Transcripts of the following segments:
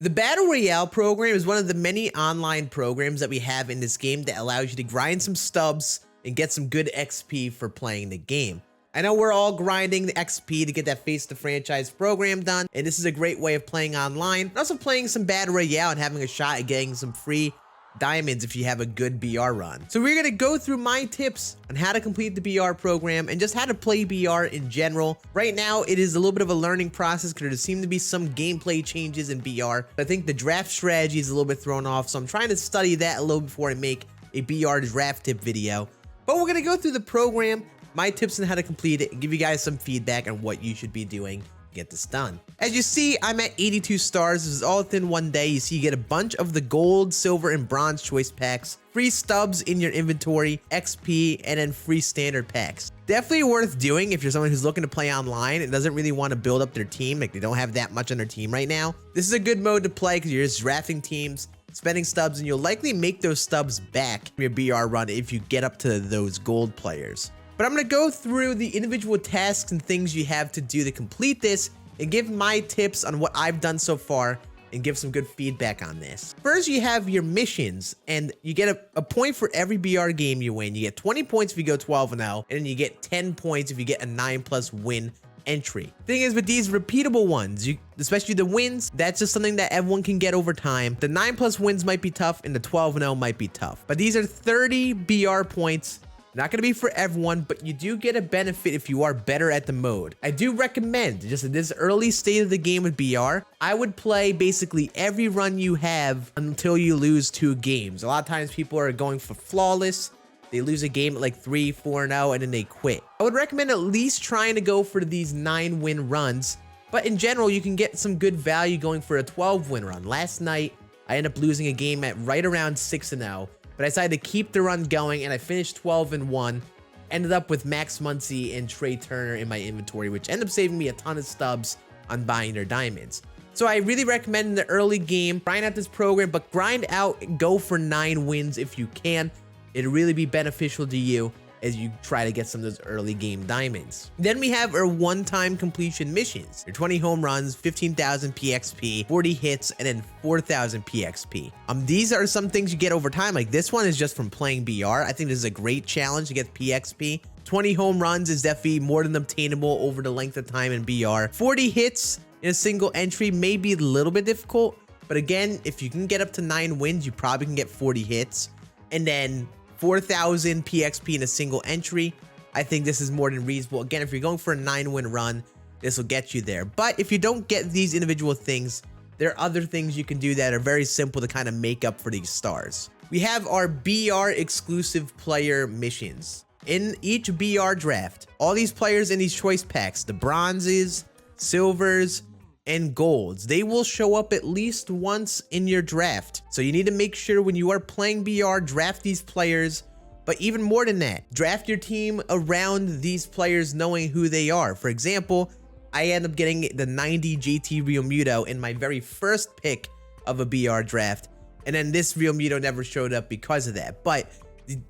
The Battle Royale program is one of the many online programs that we have in this game that allows you to grind some stubs and get some good XP for playing the game. I know we're all grinding the XP to get that Face the Franchise program done, and this is a great way of playing online, and also playing some Battle Royale and having a shot at getting some free diamonds if you have a good BR run. So we're going to go through my tips on how to complete the BR program and just how to play BR in general. Right now, it is a little bit of a learning process because there seem to be some gameplay changes in BR. I think the draft strategy is a little bit thrown off, so I'm trying to study that a little before I make a BR draft tip video. But we're going to go through the program, my tips on how to complete it, and give you guys some feedback on what you should be doing to get this done. As you see, I'm at 82 stars. This is all within one day. You see, you get a bunch of the gold, silver, and bronze choice packs, free stubs in your inventory, XP, and then free standard packs. Definitely worth doing if you're someone who's looking to play online and doesn't really want to build up their team, like they don't have that much on their team right now. This is a good mode to play because you're just drafting teams, spending stubs, and you'll likely make those stubs back from your BR run if you get up to those gold players. But I'm going to go through the individual tasks and things you have to do to complete this and give my tips on what I've done so far and give some good feedback on this. First, you have your missions, and you get a point for every BR game you win. You get 20 points if you go 12-0, and then you get 10 points if you get a 9+ win entry. Thing is, with these repeatable ones, especially the wins, that's just something that everyone can get over time. The 9+ wins might be tough, and the 12-0 might be tough. But these are 30 BR points. Not going to be for everyone, but you do get a benefit if you are better at the mode. I do recommend, just in this early state of the game with BR, I would play basically every run you have until you lose 2 games. A lot of times people are going for flawless. They lose a game at like 3-4-0 and then they quit. I would recommend at least trying to go for these 9-win runs, but in general, you can get some good value going for a 12-win run. Last night, I ended up losing a game at right around 6-0. But I decided to keep the run going, and I finished 12-1. Ended up with Max Muncy and Trey Turner in my inventory, which ended up saving me a ton of stubs on buying their diamonds. So I really recommend in the early game, grind out this program, but grind out and go for 9 wins if you can. It'll really be beneficial to you as you try to get some of those early game diamonds. Then we have our one-time completion missions. Your 20 home runs, 15,000 PXP, 40 hits, and then 4,000 PXP. These are some things you get over time. Like this one is just from playing BR. I think this is a great challenge to get PXP. 20 home runs is definitely more than obtainable over the length of time in BR. 40 hits in a single entry may be a little bit difficult, but again, if you can get up to 9 wins, you probably can get 40 hits. And then 4,000 PXP in a single entry. I think this is more than reasonable. Again, if you're going for a 9-win run, this will get you there. But if you don't get these individual things, there are other things you can do that are very simple to kind of make up for these stars. We have our BR exclusive player missions. In each BR draft, all these players in these choice packs, the bronzes, silvers, and golds, they will show up at least once in your draft. So you need to make sure when you are playing BR, draft these players. But even more than that, draft your team around these players knowing who they are. For example, I end up getting the 90 JT Real Muto in my very first pick of a BR draft. And then this Real Muto never showed up because of that. But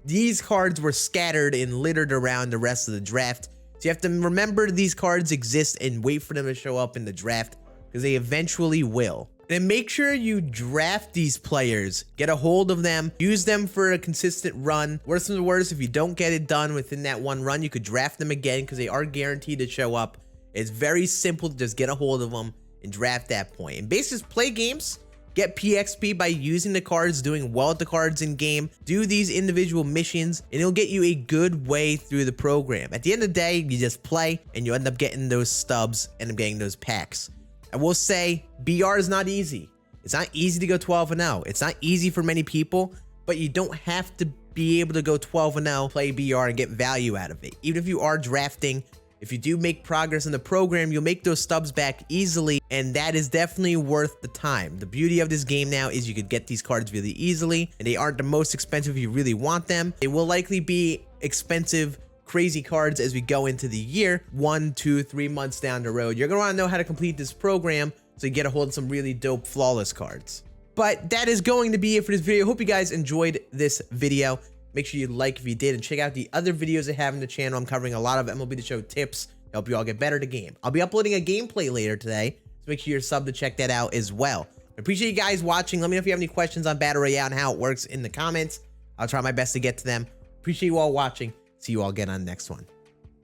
these cards were scattered and littered around the rest of the draft. So you have to remember these cards exist and wait for them to show up in the draft, because they eventually will. Then make sure you draft these players, get a hold of them, use them for a consistent run. Worst of the worst, if you don't get it done within that one run, you could draft them again because they are guaranteed to show up. It's very simple to just get a hold of them and draft that point. And basically just play games, get PXP by using the cards, doing well with the cards in game, do these individual missions, and it'll get you a good way through the program. At the end of the day, you just play and you end up getting those stubs and getting those packs. I will say, BR is not easy. It's not easy to go 12-0. It's not easy for many people, but you don't have to be able to go 12-0, play BR, and get value out of it. Even if you are drafting, if you do make progress in the program, you'll make those stubs back easily, and that is definitely worth the time. The beauty of this game now is you could get these cards really easily, and they aren't the most expensive if you really want them. They will likely be expensive, crazy cards as we go into the year, 1, 2, 3 months down the road. You're gonna want to know how to complete this program so you get a hold of some really dope flawless cards. But that is going to be it for this video. Hope you guys enjoyed this video. Make sure you like if you did, and check out the other videos I have in the channel. I'm covering a lot of MLB The Show tips to help you all get better at the game. I'll be uploading a gameplay later today, so make sure you're subbed to check that out as well. I appreciate you guys watching. Let me know if you have any questions on Battle Royale and how it works in the comments. I'll try my best to get to them. Appreciate you all watching. See you all again on the next one.